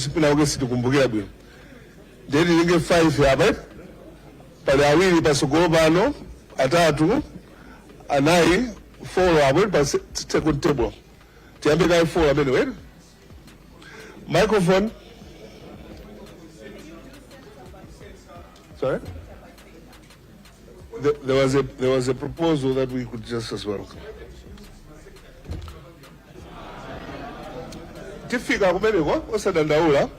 sipina uke situkumbukira bwino. Ndeti linge 5 hapa. Pale awili pasogolo pano, atatu, anayi, 4 hapo pa second table. Tiambe kai 4 hapo wait. Microphone. Sorry? There was a proposal that we could just as well. Tifika kumeneko osadandaula.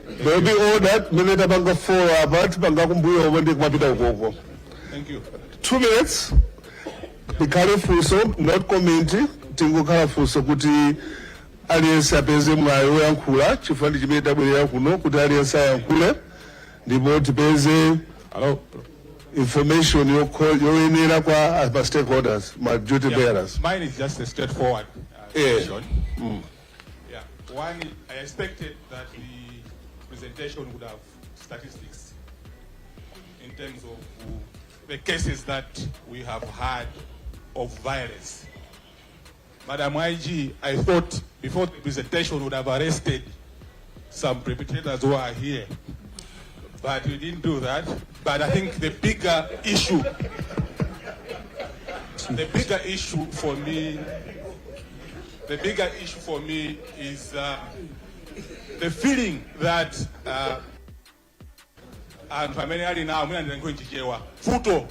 There will be ordered minute banga 4 about banga kumbuyo wende kumapita ukoko. Thank you. 2 minutes. Bikale fuso not commenting tingo kala fuso kuti aliyense apeze mwayo yankhula chifandi chimeta bwera kuno kuti aliyense yankhule ndipo tipeze information yoyenera kwa stakeholders, my duty bearers. Mine is just a straightforward question. Yeah. One, I expected that the presentation would have statistics in terms of the cases that we have had of violence. Madam IG, I thought before the presentation would have arrested some perpetrators who are here, but you didn't do that. But I think the bigger issue for me is the feeling that and primarily now I'm going to Jewa Futo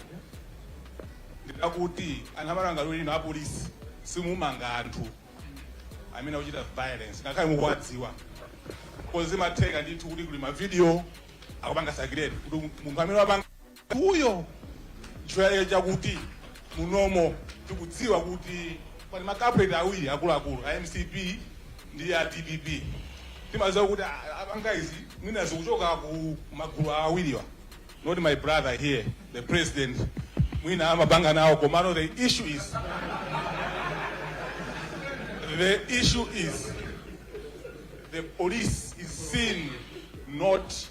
Akuti and Hamaranga na police simumanga antu I mean ujita violence ngakai muwadziwa kozi mateka ndithi kuti kuli ma video akubanga sagireni mungamiro abanga uyo chwele chakuti munomo tikudziwa kuti pali makapeti awiri akulu IMCP ndi ya DPP timaziwa kuti abangaizi mina zikuchoka ku magulu awiriwa not my brother here the president mwina amabanga nawo komano the issue is the police is seen not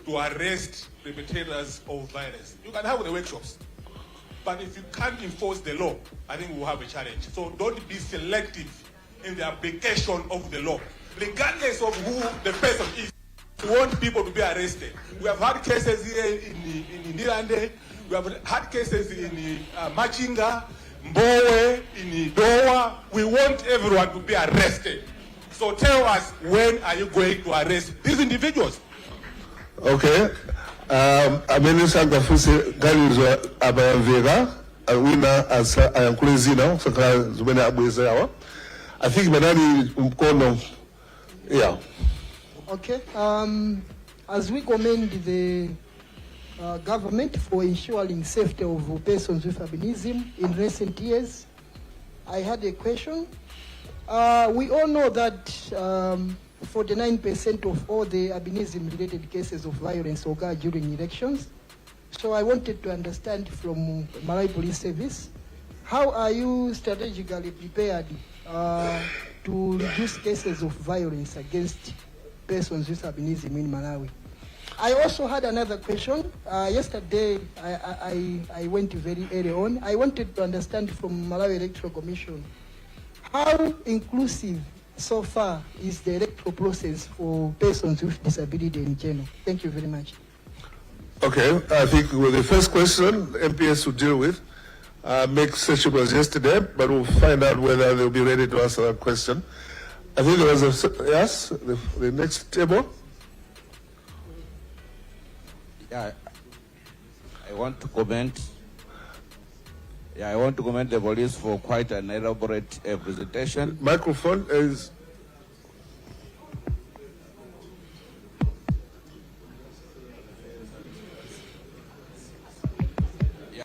to arrest perpetrators of violence. You can have the workshops, but if you can't enforce the law, I think we'll have a challenge. So don't be selective in the application of the law, regardless of who the person is. We want people to be arrested. We have had cases here in Nilande, we have had cases in Machinga, Mbowe, in Dowa. We want everyone to be arrested. So tell us, when are you going to arrest these individuals? Okay. Amenisa ngafuse galizwa abayamvega wina asa Ayankhidwe zina saka zumene abweza yawa. I think manani mkono yeah. Okay. As we commend the government for ensuring safety of persons with albinism in recent years, I had a question. We all know that 49% of all the albinism-related cases of violence occur during elections. So I wanted to understand from Malawi Police Service, how are you strategically prepared to reduce cases of violence against persons with albinism in Malawi? I also had another question. Yesterday, I went very early on. I wanted to understand from Malawi Electoral Commission, how inclusive so far is the electoral process for persons with disability in general? Thank you very much. Okay, I think with the first question, MPS will deal with. Make session was yesterday, but we'll find out whether they'll be ready to answer that question. I think there was a, yes, the next table. Yeah, I want to comment. Yeah, I want to commend the police for quite an elaborate presentation. Microphone is. Yeah.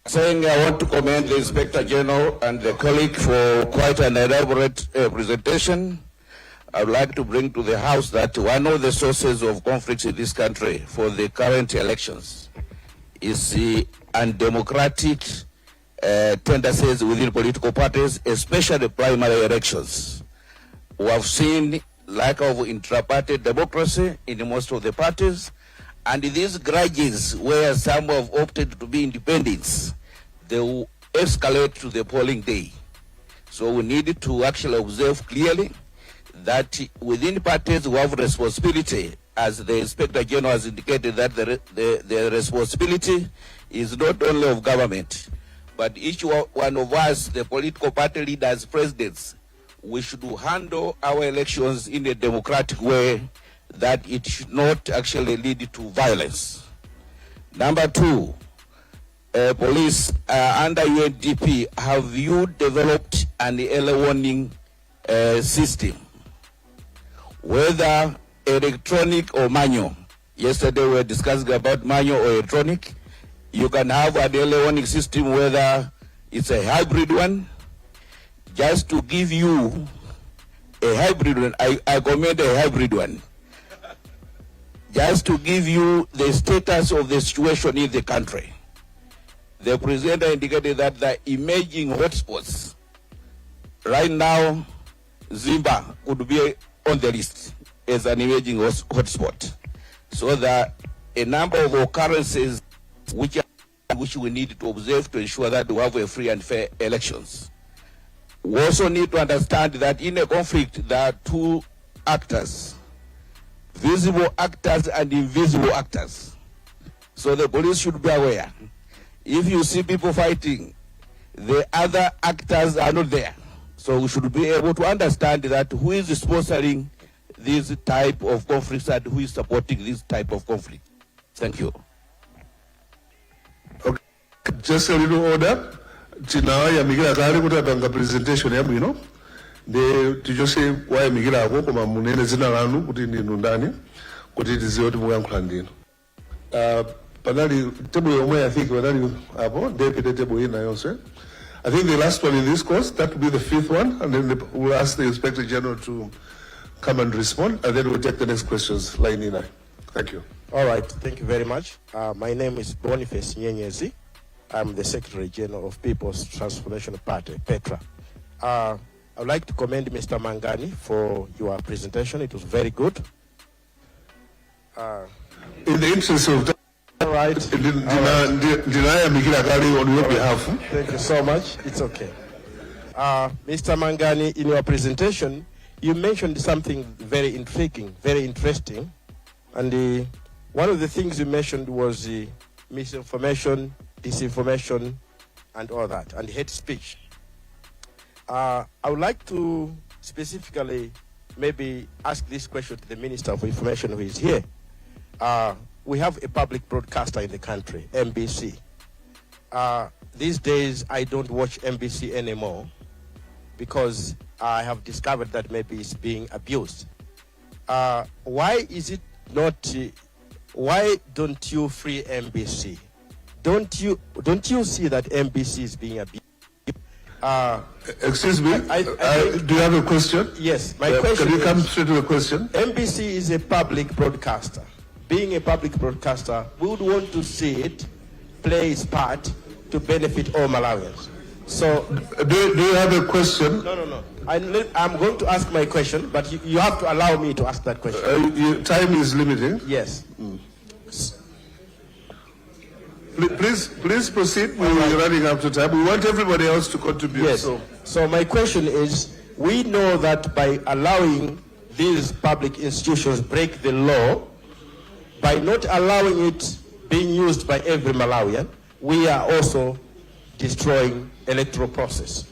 Saying I want to commend the Inspector General and the colleague for quite an elaborate presentation. I would like to bring to the House that one of the sources of conflicts in this country for the current elections is the undemocratic tendencies within political parties, especially primary elections. We have seen lack of intra-party democracy in most of the parties, and these grudges where some have opted to be independents, they will escalate to the polling day. So we need to actually observe clearly that within parties who have responsibility, as the Inspector General has indicated, that the responsibility is not only of government, but each one of us, the political party leaders, presidents, we should handle our elections in a democratic way, that it should not actually lead to violence. Number two, police under UNDP, have you developed an early warning system, whether electronic or manual? Yesterday we were discussing about manual or electronic. You can have an early warning system, whether it's a hybrid one. Just to give you a hybrid one, I commend a hybrid one. Just to give you the status of the situation in the country. The presenter indicated that the emerging hotspots, right now, Zimba could be on the list as an emerging hotspot. So that a number of occurrences which we need to observe to ensure that we have a free and fair elections. We also need to understand that in a conflict, there are two actors, visible actors and invisible actors. So the police should be aware. If you see people fighting, the other actors are not there. So we should be able to understand that who is sponsoring this type of conflicts and who is supporting this type of conflict. Thank you. Okay. Just a little order. Chinawa ya migira kari kutatanga presentation ya mwino. De tijose wa ya migira ako kuma munene zina lanu kuti ndinu ndani kuti tiziwe kuti muyankhula ndinu. Panali table yomwe I think panali apo deputy table ina yonse. I think the last one in this course, that will be the fifth one, and then we'll ask the Inspector General to come and respond, and then we'll take the next questions. Line in. Thank you. All right, thank you very much. My name is Boniface Nyenyezi. I'm the Secretary General of People's Transformation Party, Petra. I would like to commend Mr. Mangani for your presentation. It was very good. In the interest of time, all right. On your behalf. Thank you so much. It's okay. Mr. Mangani, in your presentation, you mentioned something very intriguing, very interesting. And one of the things you mentioned was misinformation, disinformation, and all that, and hate speech. I would like to specifically maybe ask this question to the Minister of Information who is here. We have a public broadcaster in the country, MBC. These days, I don't watch MBC anymore because I have discovered that maybe it's being abused. Why is it not, why don't you free MBC? Don't you see that MBC is being abused? Excuse me, do you have a question? Yes, my question is... Can you come is, straight to the question? MBC is a public broadcaster. Being a public broadcaster, we would want to see it play its part to benefit all Malawians. So, do you have a question? No. I'm going to ask my question, but you have to allow me to ask that question. Time is limiting. Yes. Please proceed. We're running out of time. We want everybody else to contribute. Yes. So my question is, we know that by allowing these public institutions break the law, by not allowing it being used by every Malawian, we are also destroying electoral process.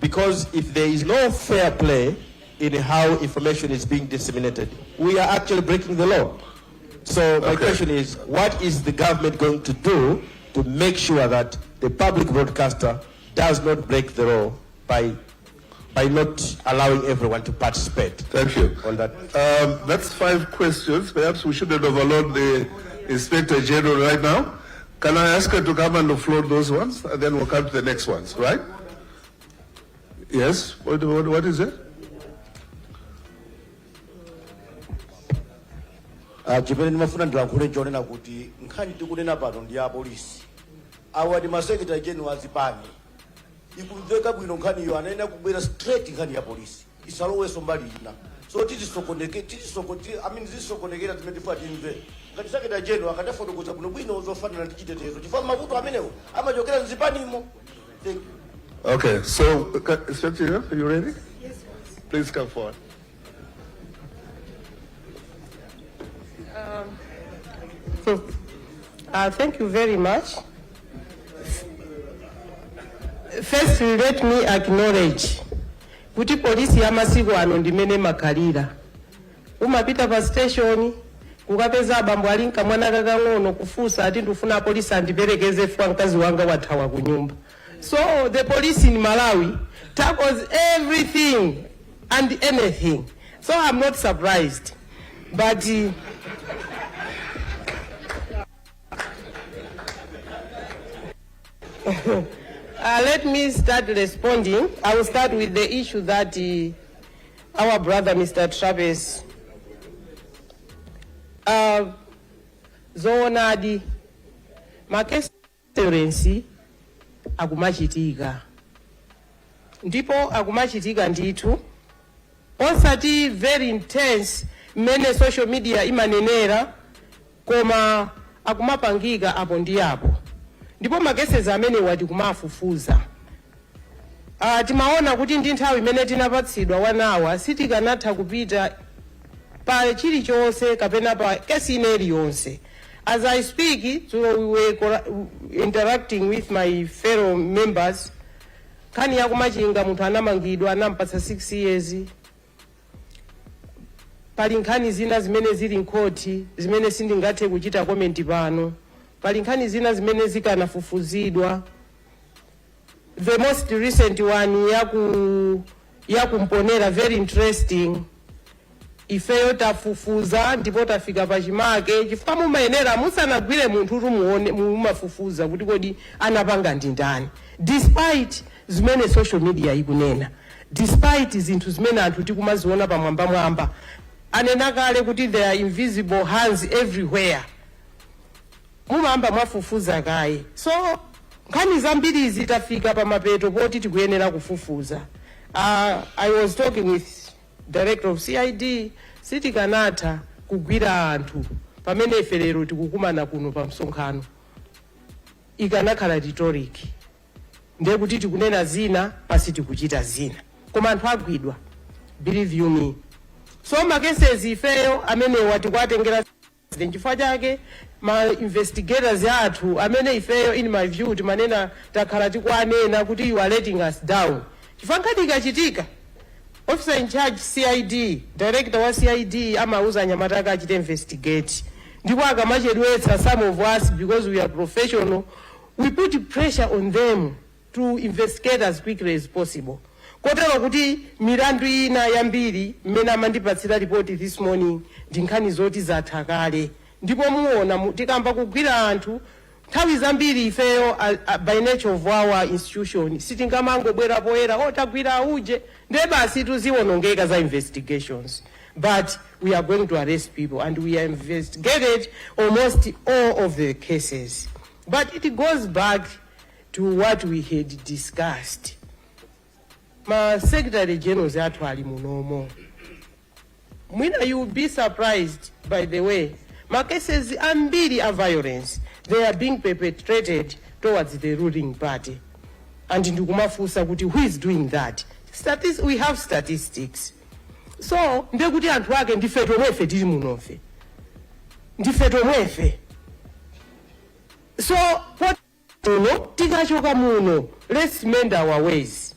Because if there is no fair play in how information is being disseminated, we are actually breaking the law. So my question is, what is the government going to do to make sure that the public broadcaster does not break the law by not allowing everyone to participate? Thank you. On that. That's 5 questions. Perhaps we shouldn't overload the Inspector General right now. Can I ask her to come and offload those ones, and then we'll come to the next ones, right? Yes. What is it? Chipeni mafuna ndilankhule chonena kuti nkhani tikunena pano ndi ya polisi. Awa ndi Secretary General azipani. Ikumveka bwino nkhani iyo anena kubwera straight nkhani ya polisi. Isaloweso mbali ina. So zisokonekera timetifa timve. Ngati Secretary General akatafotokoza bwino zofanana ndi chitetezo. Chifukwa mavuto amenewo amachokera mzipanimo. Thank you. Okay, so Inspector, are you ready? Yes. Please come forward. Thank you very much. First, let me acknowledge kuti polisi ya masiku ano ndimene makalira. Umapita pa station, kukapeza abambo ali nkamwana kakang'ono kufusa ati ndifuna polisi andiperekeze fwa mkazi wanga wathawa kunyumba. So the police in Malawi tackles everything and anything. So I'm not surprised. But let me start responding. I will start with the issue that our brother Mr. Trapenz zoonadi makesi akumachitika ndipo akumachitika ndithu osati very intense mmene social media imanenera koma akumapangika apo ndi apo ndipo makesezi amene wati kumafufuza timaona kuti ndi nthawi imene tinapatsidwa 1 hour sitikanatha kupita pa chilichonse kapena pa kesi ineyi yonse. As I speak, so we were interacting with my fellow members. Kani yakumachinga munthu anamangidwa anampatsa 6 years. Pali nkhani zina zimene zili nkoti zimene sindingathe kuchita comment pano. Pali nkhani zina zimene zikanafufuzidwa. The most recent one yakumponera very interesting. Ifeyo tafufuza ndipo tafika pachimake chifukwa mumayenera musanagwire munthu tumuone mumafufuza kuti kodi anapanga ndi ndani, despite zimene social media ikunena, despite zinthu zimene anthu tikumaziona pamwamba anena kale kuti there are invisible hands everywhere. Mumamba mwafufuza kaye. So nkhani zambiri zitafika pamapeto poti tikuyenera kufufuza. I was talking with Director of CID, sitikanatha kugwira anthu pamene ife lero tikukumana kuno pa msonkhano ikanakhala rhetoric ndiye kuti tikunena zina pasi tikuchita zina koma anthu agwidwa, believe you me. So makesezi ifeyo amene watikwatengera chifukwa chake ma investigators athu amene ifeyo in my view timanena takhala tikwanena kuti you are letting us down chifukwa nkhani ikachitika officer in charge CID, director wa CID amauza nyamataka achite investigate. Ndipo akamachedwetsa some of us because we are professional, we put pressure on them to investigate as quickly as possible. Kotero kuti milandu ina yambiri mmene amandipatsira report this morning ndinkhani zoti zathakale. Ndipo muona tikamba kugwira anthu nthawi zambiri ifeyo by nature of our institution sitingamangobwera poyera tagwira uje ndiye basi tuziwonongeka za investigations, but we are going to arrest people and we have investigated almost all of the cases. But it goes back to what we had discussed. Ma Secretary General athu ali munomo. Mwina you will be surprised by the way ma cases ambiri of violence they are being perpetrated towards the ruling party. And ndikumafusa kuti who is doing that? We have statistics. So ndekuti anthu ake ndife tomwefe tili munofe. Ndife tomwefe. So what muno tikachoka muno, let's mend our ways.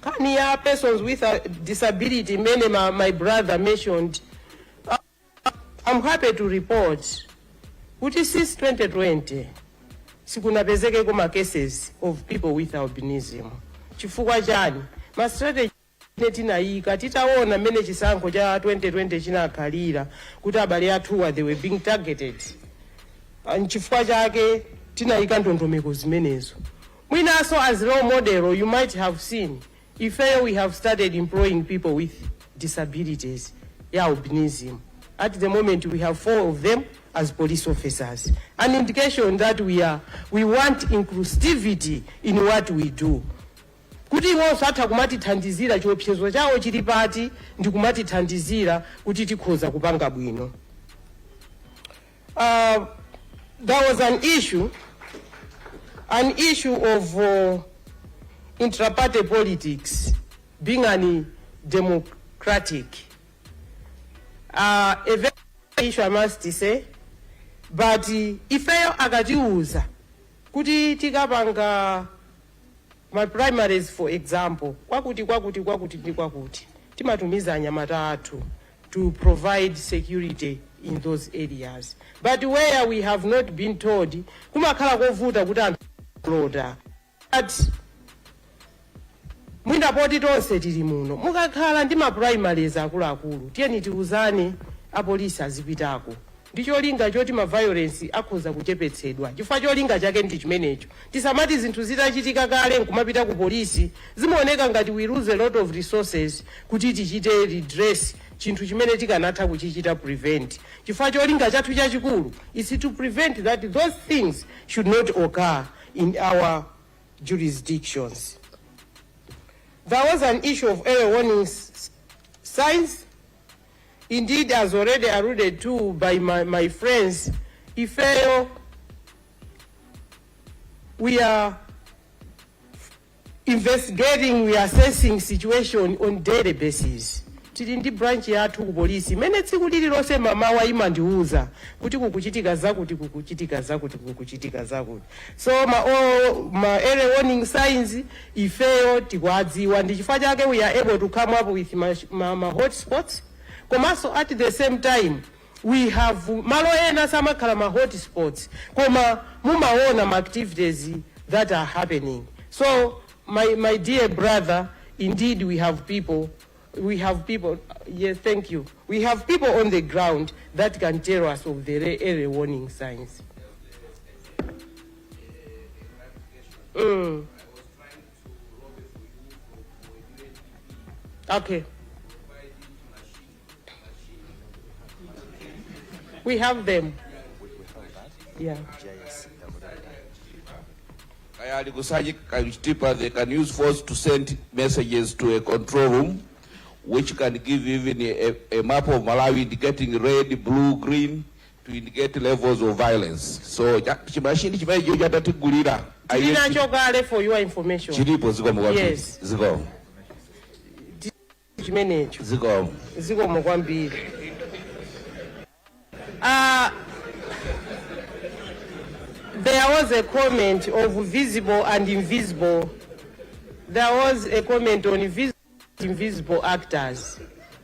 Kani ya persons with a disability, many my brother mentioned, I'm happy to report kuti since 2020 sikunapezeke kuma cases of people with albinism. Chifukwa chani ma strategy tinayika titaona mmene chisankho cha 2020 chinakhalira kuti abale athuwa they were being targeted. Chifukwa chake tinayika ndondomeko zimenezo. Mwinaso as role model you might have seen if we have started employing people with disabilities, albinism. At the moment we have 4 of them as police officers. An indication that we want inclusivity in what we do. Kuti iwonso atha kumatithandizira chiopsezo chawo chili pati ndi kumatithandizira kuti tikhoza kupanga bwino. There was an issue of intra-party politics being democratic. A very issue I must say, but ifeyo akatiuza kuti tikapanga my primaries, for example, kwakuti timatumiza anyamata athu to provide security in those areas, but where we have not been told kumakhala kovuta kuti anthu but mwina poti tonse tili muno mukakhala ndi ma primaries akuluakulu tiyeni tiuzane apolisi azipitako ndicho linga choti ma violence akhoza kuchepetsedwa chifukwa cholinga chake ndi chimenecho tisamati zinthu zitachitika kale nkumapita ku polisi zimaoneka ngati we lose a lot of resources kuti tichite redress chinthu chimene tikanatha kuchichita prevent chifukwa cholinga chathu chachikulu is to prevent that those things should not occur in our jurisdictions. There was an issue of early warning signs. Indeed, as already alluded to by my friends, we are investigating, we are assessing situation on daily basis. Tili ndi branch yathu ku polisi mene tsiku lililonse mamawa imandiuza kuti kukuchitika zakuti kukuchitika zakuti. So ma early warning signs ifeyo tikwadziwa ndi chifukwa chake we are able to come up with ma hotspots. Komanso at the same time we have malo ena samakhala ma hotspots koma mumaona ma activities that are happening. So my dear brother, indeed we have people, yes, thank you. We have people on the ground that can tell us of the early warning signs. Okay. We have them. Yeah. They can use force to send messages to a control room, which can give even a map of Malawi indicating red, blue, green to indicate levels of violence. So, for your information. Yes. There was a comment of visible and invisible. There was a comment on invisible actors.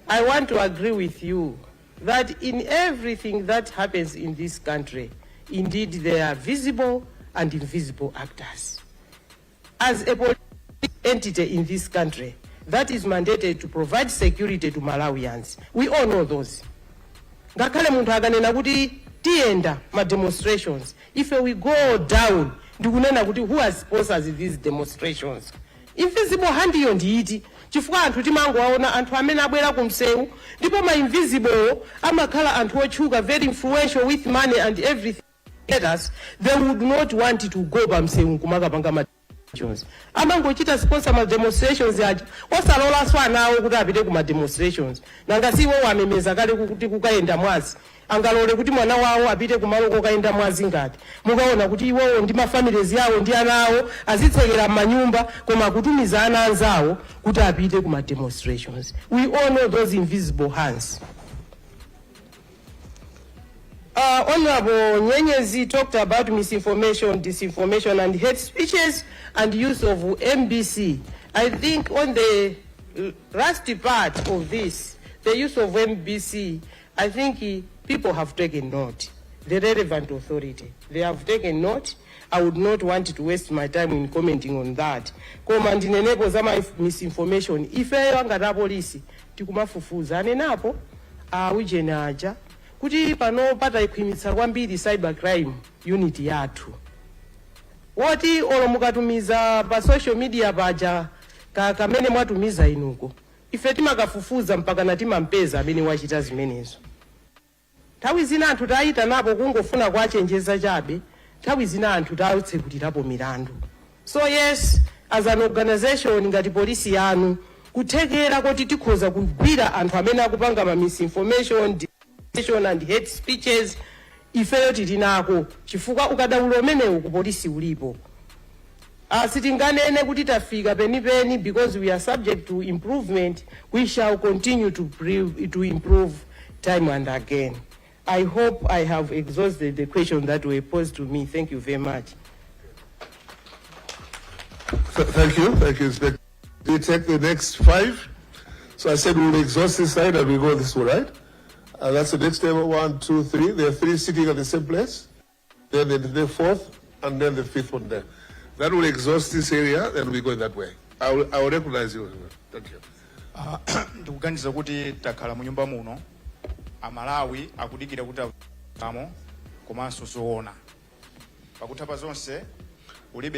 I want to agree with you that in everything that happens in this country, indeed there are visible and invisible actors. As a police entity in this country that is mandated to provide security to Malawians, we all know those. Ngakale muntu akanena kuti tienda ma demonstrations, if we go down ndikunena kuti who has sponsored these demonstrations? Invisible hand iyo ndiiti chifukwa anthu timangowaona anthu amene abwera kumsewu ndipo ma invisible amakhala anthu otchuka very influential with money and everything. They would not want to go pamsewu kumakapanga ma demonstrations. Amangochita sponsor ma demonstrations yacho osalola swanawo kuti apite kuma demonstrations nangasiwo wamemeza kale kuti kukaenda mwazi angalole kuti mwana wawo apite kumalo kokaenda mwazi ngati mukaona kuti iwowo ndi ma families yawo ndi ana awo azitsekera m'manyumba koma kutumiza ana anzawo kuti apite kuma demonstrations. We all know those invisible hands. Honorable Nyenyezi talked about misinformation, disinformation and hate speeches and use of MBC. I think on the last part of this, the use of MBC, I think people have taken note. The relevant authority, they have taken note. I would not want to waste my time in commenting on that. Command in enable some misinformation. If I got police, tikumafufuza anenapo ujenaja kuti pano pata ikwimitsa kwambiri cybercrime unit yathu. Woti olomukatumiza pa social media paja kamene mwatumiza inuko. Ife timakafufuza mpaka natimampeza amene wachita zimenezo. Nthawi zina anthu tayita napo kungofuna kwachenjeza chabe, nthawi zina anthu tawutsekutirapo milandu. So yes, as an organization ngati polisi yanu, kuthekera kuti tikhoza kugwira anthu amene akupanga ma misinformation, and hate speeches, ifeyo tilinako chifukwa ukadaulo umenewu ku polisi ulipo. Sitinganene kuti tafika penipeni because we are subject to improvement. We shall continue to improve time and again. I hope I have exhausted the questions that were posed to me. Thank you very much. Thank you, Inspector. We take the next 5. So I said we'll exhaust this side and we go this way, right? That's the next table, 1, 2, 3. There are 3 sitting at the same place. Then the 4th, and then the 5th one there. That will exhaust this area, then we go that way. I will recognize you. Thank you. Ndikuganiza kuti takhala mu nyumba muno amalawi akudikira kuti amo komanso zoona pakutha pa zonse ulibe